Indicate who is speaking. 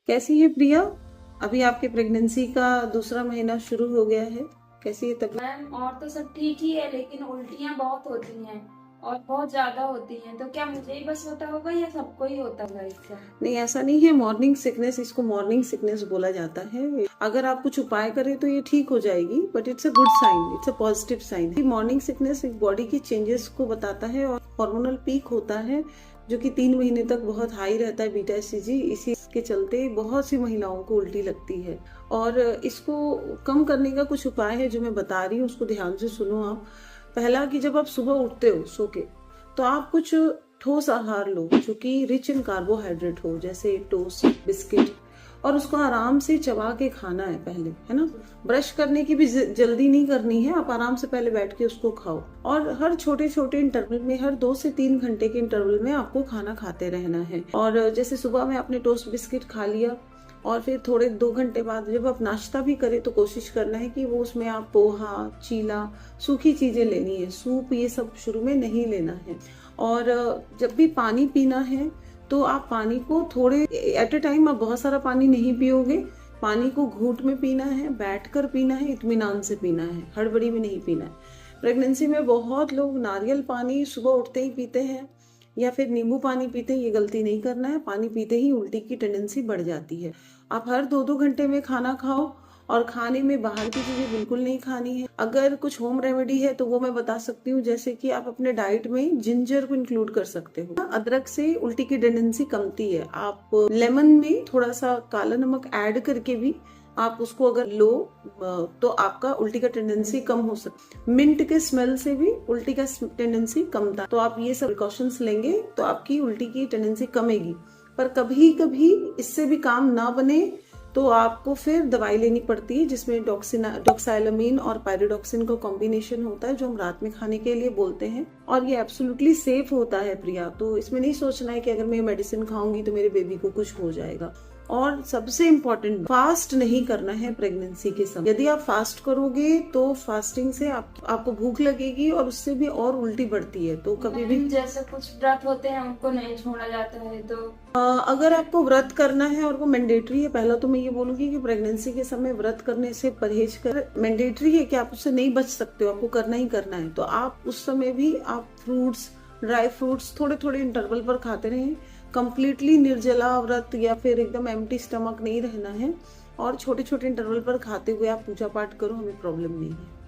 Speaker 1: कैसी है प्रिया? अभी आपके प्रेगनेंसी का दूसरा महीना शुरू हो गया है। कैसी है तबीयत?
Speaker 2: मैम और तो सब ठीक ही है, लेकिन उल्टियाँ बहुत होती हैं और बहुत ज्यादा होती हैं। तो क्या मुझे ही बस होता होगा या सबको ही होता होगा इसका?
Speaker 1: नहीं, ऐसा नहीं है। मॉर्निंग सिकनेस, इसको मॉर्निंग सिकनेस बोला जाता है। अगर आप कुछ उपाय करें तो ये ठीक हो जाएगी, but it's a good sign, it's a positive sign. Morning sickness एक बॉडी की चेंजेस को बताता है और हार्मोनल पीक होता है जो कि 3 महीने तक बहुत हाई रहता है बीटा एचसीजी। इसी के चलते बहुत सी महिलाओं को उल्टी लगती है और इसको कम करने का कुछ उपाय है जो मैं बता रही हूँ, उसको ध्यान से सुनो आप। पहला कि जब आप सुबह उठते हो सो के, तो आप कुछ ठोस आहार लो जो कि रिच इन कार्बोहाइड्रेट हो, जैसे टोस्ट, बिस्किट, और उसको आराम से चबा के खाना है पहले, है ना। ब्रश करने की भी जल्दी नहीं करनी है, आप आराम से पहले बैठ के उसको खाओ। और हर छोटे छोटे इंटरवल में, हर 2 से 3 घंटे के इंटरवल में आपको खाना खाते रहना है। और जैसे सुबह में आपने टोस्ट बिस्किट खा लिया और फिर थोड़े 2 घंटे बाद जब आप नाश्ता भी करें तो कोशिश करना है कि वो उसमें आप पोहा, चीला, सूखी चीजें लेनी है। सूप ये सब शुरू में नहीं लेना है। और जब भी पानी पीना है तो आप पानी को थोड़े एट अ टाइम, आप बहुत सारा पानी नहीं पियोगे। पानी को घूंट में पीना है, बैठकर पीना है, इत्मीनान से पीना है, हड़बड़ी में नहीं पीना है। प्रेगनेंसी में बहुत लोग नारियल पानी सुबह उठते ही पीते हैं या फिर नींबू पानी पीते हैं। ये गलती नहीं करना है। पानी पीते ही उल्टी की टेंडेंसी बढ़ जाती है। आप हर 2-2 घंटे में खाना खाओ और खाने में बाहर की चीजें बिल्कुल नहीं खानी है। अगर कुछ होम रेमेडी है तो वो मैं बता सकती हूँ, जैसे कि आप अपने डाइट में जिंजर को इंक्लूड कर सकते हो। अदरक से उल्टी की टेंडेंसी कमती है। आप लेमन में थोड़ा सा काला नमक ऐड करके भी आप उसको अगर लो तो आपका उल्टी का टेंडेंसी कम हो सकता। मिंट के स्मेल से भी उल्टी का टेंडेंसी कमता। तो आप ये सब प्रिकॉशंस लेंगे तो आपकी उल्टी की टेंडेंसी कमेगी। पर कभी कभी इससे भी काम ना बने तो आपको फिर दवाई लेनी पड़ती है, जिसमें डॉक्साइलामीन और पायरिडॉक्सिन का कॉम्बिनेशन होता है, जो हम रात में खाने के लिए बोलते हैं। और ये एब्सोल्युटली सेफ होता है प्रिया। तो इसमें नहीं सोचना है कि अगर मैं मेडिसिन खाऊंगी तो मेरे बेबी को कुछ हो जाएगा। और सबसे इम्पोर्टेंट, फास्ट नहीं करना है प्रेगनेंसी के समय। यदि आप फास्ट करोगे तो फास्टिंग से आपको भूख लगेगी और उससे भी और उल्टी बढ़ती है। तो कभी भी
Speaker 2: जैसे कुछ व्रत होते हैं उनको नहीं छोड़ा जाता है, तो
Speaker 1: अगर आपको व्रत करना है और वो मैंडेटरी है, पहला तो मैं ये बोलूंगी कि प्रेगनेंसी के समय व्रत करने से परहेज कर। मैंडेटरी है कि आप उससे नहीं बच सकते हो, आपको करना ही करना है। तो आप उस समय भी आप फ्रूट्स, ड्राई फ्रूट्स थोड़े थोड़े इंटरवल पर खाते रहें। कंप्लीटली निर्जला व्रत या फिर एकदम एम्प्टी स्टमक नहीं रहना है। और छोटे छोटे इंटरवल पर खाते हुए आप पूजा पाठ करो, हमें प्रॉब्लम नहीं है।